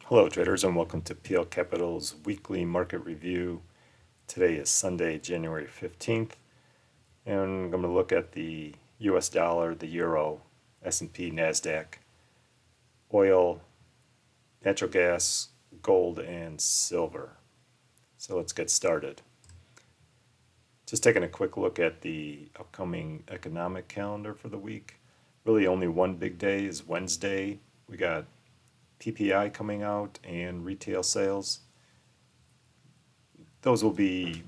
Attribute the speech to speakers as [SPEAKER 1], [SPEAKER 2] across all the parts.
[SPEAKER 1] Hello traders and welcome to PL Capital's weekly market review. Today is Sunday, January 15th, and I'm going to look at the US dollar, the euro, S&P, Nasdaq, oil, natural gas, gold, and silver. So let's get started. Just taking a quick look at the upcoming economic calendar for the week. Really only one big day is Wednesday. We got PPI coming out and retail sales. Those will be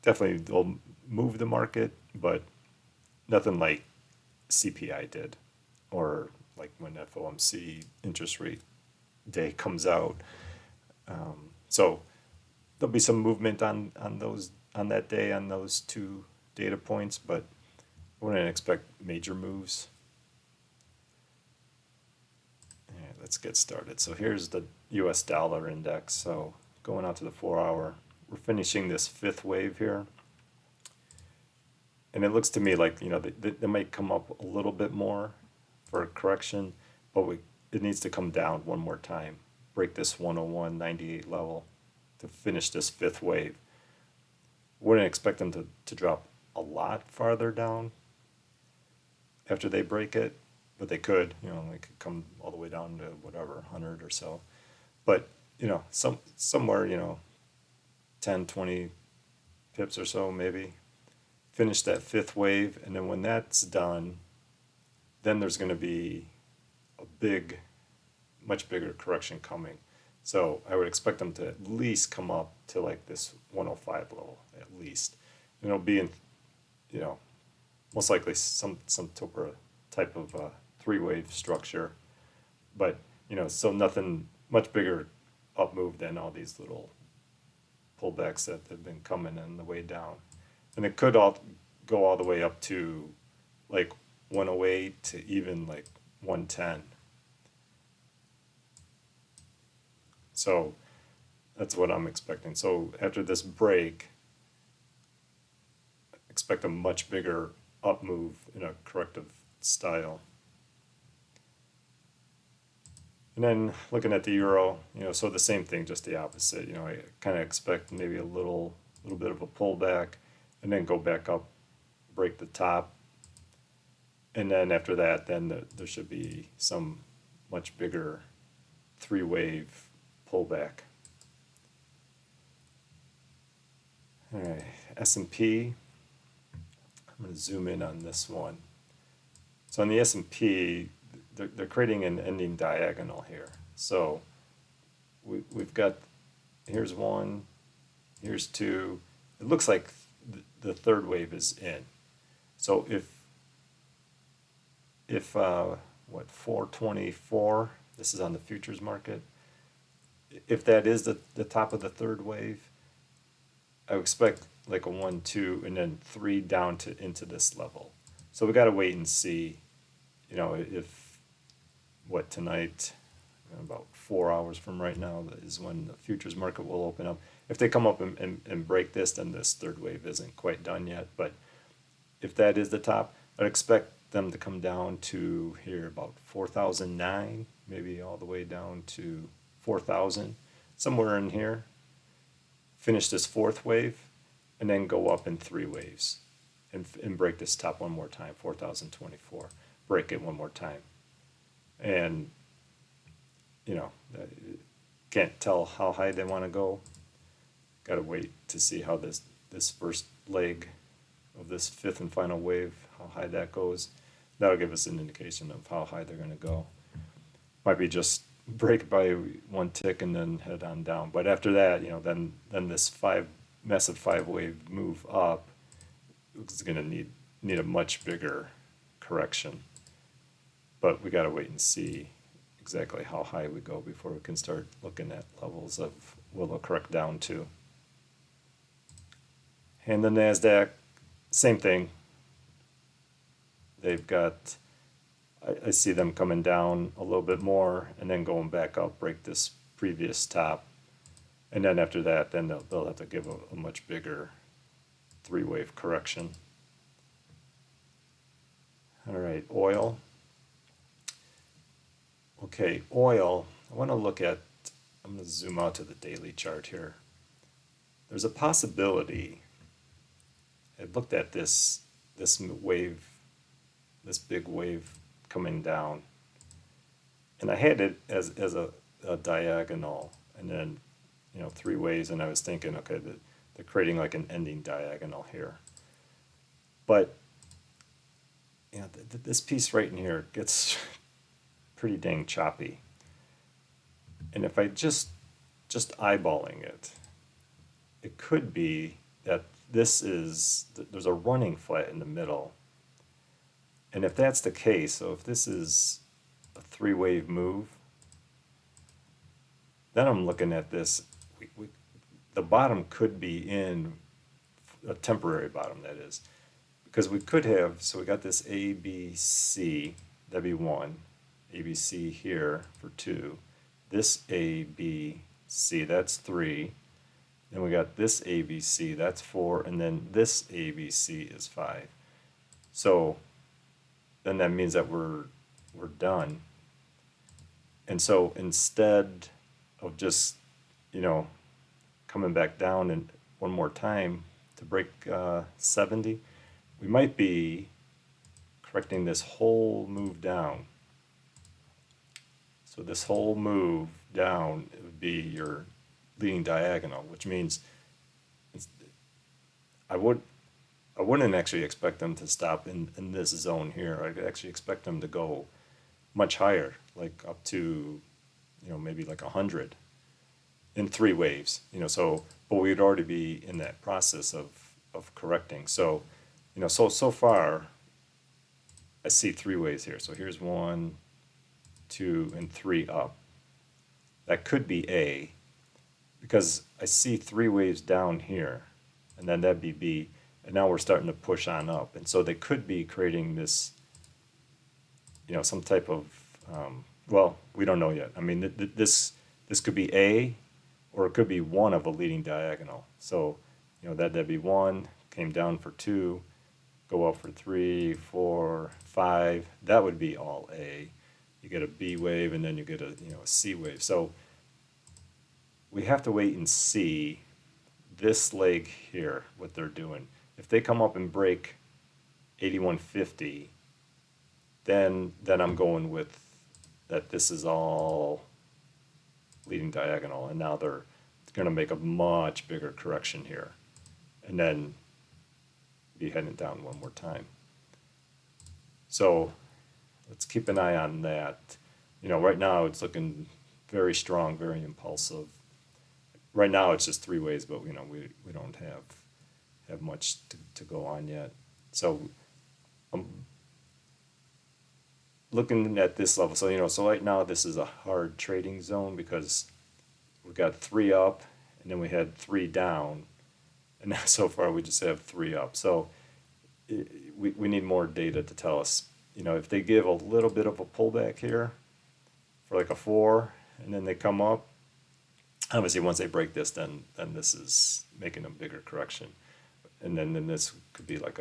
[SPEAKER 1] definitely, they'll move the market, but nothing like CPI did, or like when FOMC interest rate day comes out. So there'll be some movement on those on that day on those two data points, but I wouldn't expect major moves. All right, let's get started. So here's the US dollar index. So going out to the 4-hour, we're finishing this fifth wave here. And it looks to me like, they might come up a little bit more for a correction, but it needs to come down one more time, break this 101.98 level to finish this fifth wave. Wouldn't expect them to drop a lot farther down after they break it, but they could, they could come all the way down to whatever, 100 or so. But, somewhere, 10, 20 pips or so maybe. Finish that fifth wave, and then when that's done, then there's going to be a much bigger correction coming. So I would expect them to at least come up to like this 105 level, at least. And it'll be in, most likely some type of three-wave structure, but so nothing much bigger up move than all these little pullbacks that have been coming on the way down. And it could all go all the way up to like 108 to even like 110. So that's what I'm expecting. So after this break, expect a much bigger up move in a corrective style. And then looking at the euro, so the same thing, just the opposite. I kind of expect maybe a little bit of a pullback, and then go back up, break the top, and then after that, then there should be some much bigger three-wave pullback. All right, S&P. I'm going to zoom in on this one. So on the S&P, they're creating an ending diagonal here. So we've got, here's one, here's two. It looks like the third wave is in. So if 424, this is on the futures market, if that is the top of the third wave, I would expect like a 1, 2, and then 3 down into this level. So we got to wait and see, if tonight, about 4 hours from right now, is when the futures market will open up. If they come up and break this, then this third wave isn't quite done yet. But if that is the top, I'd expect them to come down to here about 4,009, maybe all the way down to 4,000, somewhere in here. Finish this fourth wave, and then go up in three waves and break this top one more time, 4,024. Break it one more time. And, can't tell how high they want to go. Got to wait to see how this first leg of this fifth and final wave, how high that goes. That'll give us an indication of how high they're going to go. Might be just break by one tick and then head on down. But after that, then this massive five wave move up is going to need a much bigger correction. But we got to wait and see exactly how high we go before we can start looking at levels of will it correct down to. And the Nasdaq, same thing. They've got, I see them coming down a little bit more and then going back up, break this previous top. And then after that, then they'll have to give a much bigger three-wave correction. All right, oil. Okay, oil, I want to look at I'm going to zoom out to the daily chart here. There's a possibility. I looked at this wave, this big wave coming down, and I had it as a diagonal, and then three waves, and I was thinking, okay, they're creating like an ending diagonal here. But this piece right in here gets pretty dang choppy. And if I just eyeballing it, it could be that there's a running flat in the middle. And if that's the case, so if this is a three-wave move, then I'm looking at this. The bottom could be in a temporary bottom, that is. Because we could have, so we got this A, B, C, that'd be 1. A, B, C here for 2. This A, B, C, that's 3. Then we got this A, B, C, that's 4. And then this A, B, C is 5. So then that means that we're done. And so instead of just, coming back down and one more time to break 70, we might be correcting this whole move down. So this whole move down, it would be your leading diagonal, which means I wouldn't actually expect them to stop in this zone here. I'd actually expect them to go much higher, like up to, maybe like 100 in three waves, so, but we'd already be in that process of correcting. So, so far, I see three waves here. So here's 1, 2, and 3 up. That could be A, because I see three waves down here, and then that'd be B, and now we're starting to push on up. And so they could be creating this, some type of, well, we don't know yet. I mean, this could be A, or it could be one of a leading diagonal. So, that'd be 1, came down for 2, go up for 3, 4, 5. That would be all A. You get a B wave, and then you get a C wave. So we have to wait and see this leg here, what they're doing. If they come up and break 8150, then I'm going with that this is all leading diagonal, and now they're going to make a much bigger correction here, and then be heading down one more time. So let's keep an eye on that. Right now it's looking very strong, very impulsive. Right now it's just three ways, but we don't have much to go on yet. So I'm looking at this level. So so right now this is a hard trading zone because we got 3 up, and then we had 3 down, and now so far we just have 3 up. So we need more data to tell us. If they give a little bit of a pullback here for like a 4, and then they come up, obviously once they break this, then this is making a bigger correction, and then this could be like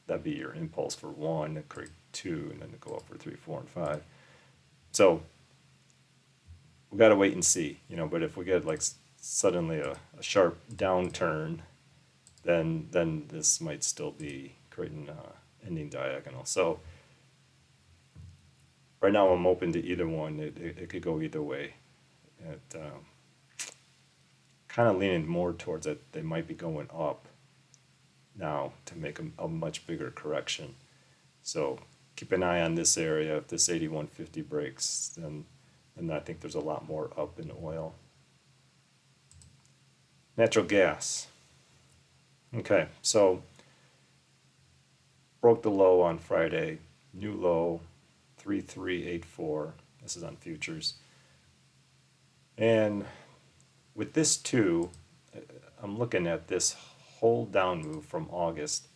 [SPEAKER 1] that'd be your impulse for 1, and create 2, and then go up for 3, 4, and 5. So we got to wait and see, but if we get like suddenly a sharp downturn, then this might still be creating ending diagonal. So right now I'm open to either one. It could go either way. Kind of leaning more towards that they might be going up now to make a much bigger correction. So keep an eye on this area. If this 8150 breaks, then I think there's a lot more up in oil. Natural gas. Okay, so broke the low on Friday, new low, 3384. This is on futures. And with this too, I'm looking at this whole down move from August.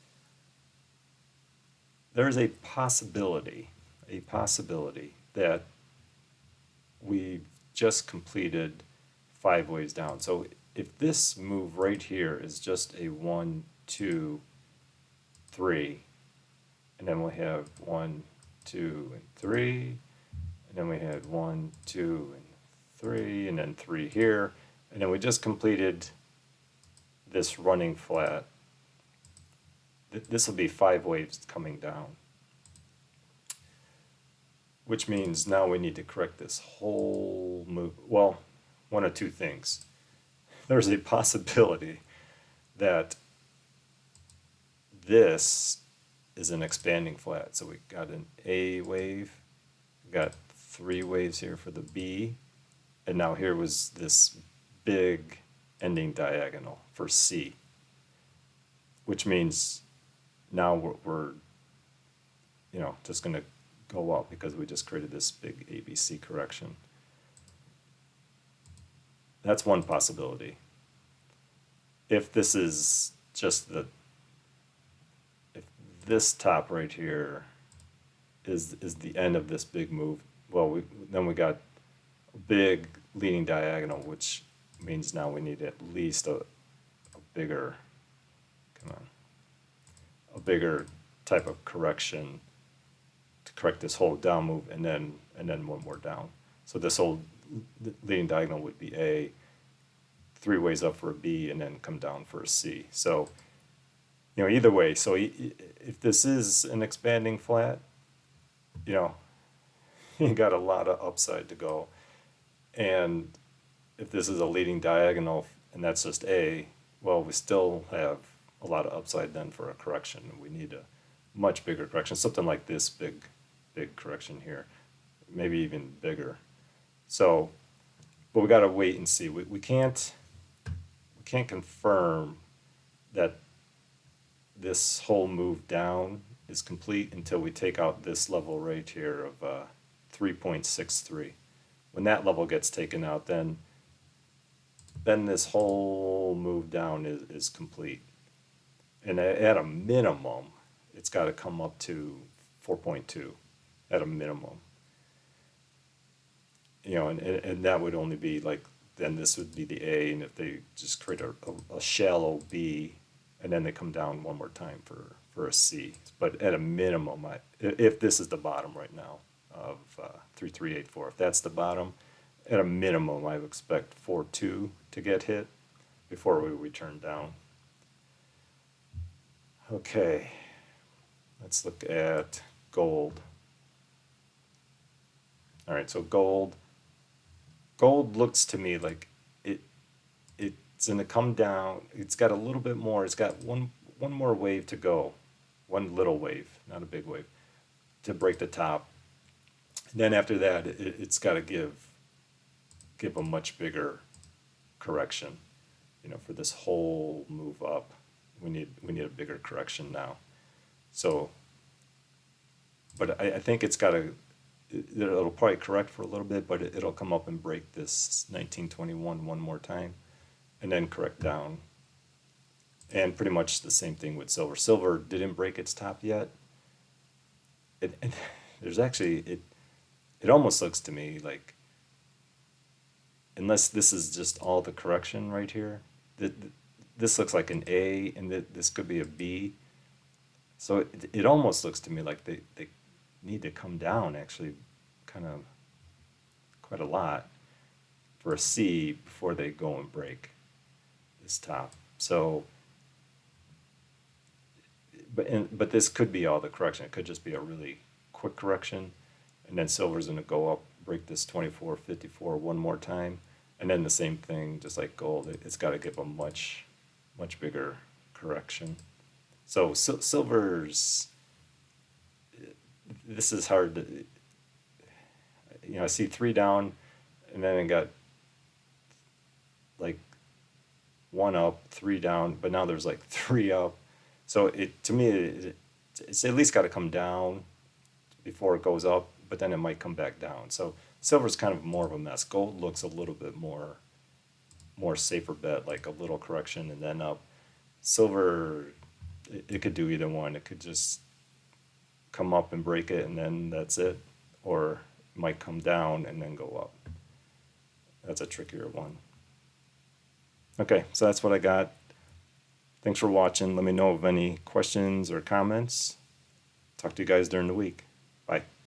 [SPEAKER 1] There's a possibility that we've just completed 5 waves down. So if this move right here is just a 1, 2, 3, and then we have 1, 2, and 3, and then we had 1, 2, and 3, and then 3 here. And then we just completed this running flat. This will be 5 waves coming down, which means now we need to correct this whole move. Well, one of two things. There's a possibility that this is an expanding flat. So we got an A wave, we got 3 waves here for the B, and now here was this big ending diagonal for C, which means now we're just going to go up because we just created this big ABC correction. That's one possibility. If this is just if this top right here is the end of this big move, well, then we got a big leading diagonal, which means now we need at least a bigger, a bigger type of correction to correct this whole down move, and then one more down. So this whole leading diagonal would be A, 3 ways up for a B, and then come down for a C. So, either way, so if this is an expanding flat, you got a lot of upside to go. And if this is a leading diagonal and that's just A, well, we still have a lot of upside then for a correction. We need a much bigger correction, something like this big correction here, maybe even bigger. So, but we got to wait and see. We can't confirm that this whole move down is complete until we take out this level right here of 3.63. When that level gets taken out, then this whole move down is complete. And at a minimum, it's got to come up to 4.2 at a minimum. And that would only be like, then this would be the A, and if they just create a shallow B, and then they come down one more time for a C. But at a minimum, if this is the bottom right now of 3384, if that's the bottom, at a minimum, I would expect 4.2 to get hit before we return down. Okay, let's look at gold. All right, so gold looks to me like it's going to come down. It's got a little bit more. It's got one more wave to go, one little wave, not a big wave, to break the top. And then after that, it's got to give a much bigger correction. For this whole move up, we need a bigger correction now. So, but I think it's got to. It'll probably correct for a little bit, but it'll come up and break this 1921 one more time, and then correct down. And pretty much the same thing with silver. Silver didn't break its top yet. There's actually it almost looks to me like, unless this is just all the correction right here, this looks like an A, and this could be a B. So it almost looks to me like they need to come down actually kind of quite a lot for a C before they go and break this top. So, but this could be all the correction. It could just be a really quick correction, and then silver's going to go up, break this 24.54 one more time, and then the same thing, just like gold, it's got to give a much bigger correction. So silver's, this is hard to, I see 3 down, and then I got like 1 up, 3 down, but now there's like 3 up. So to me, it's at least got to come down before it goes up, but then it might come back down. So silver's kind of more of a mess. Gold looks a little bit more safer bet, like a little correction and then up. Silver, it could do either one. It could just come up and break it, and then that's it, or it might come down and then go up. That's a trickier one. Okay, so that's what I got. Thanks for watching. Let me know of any questions or comments. Talk to you guys during the week. Bye.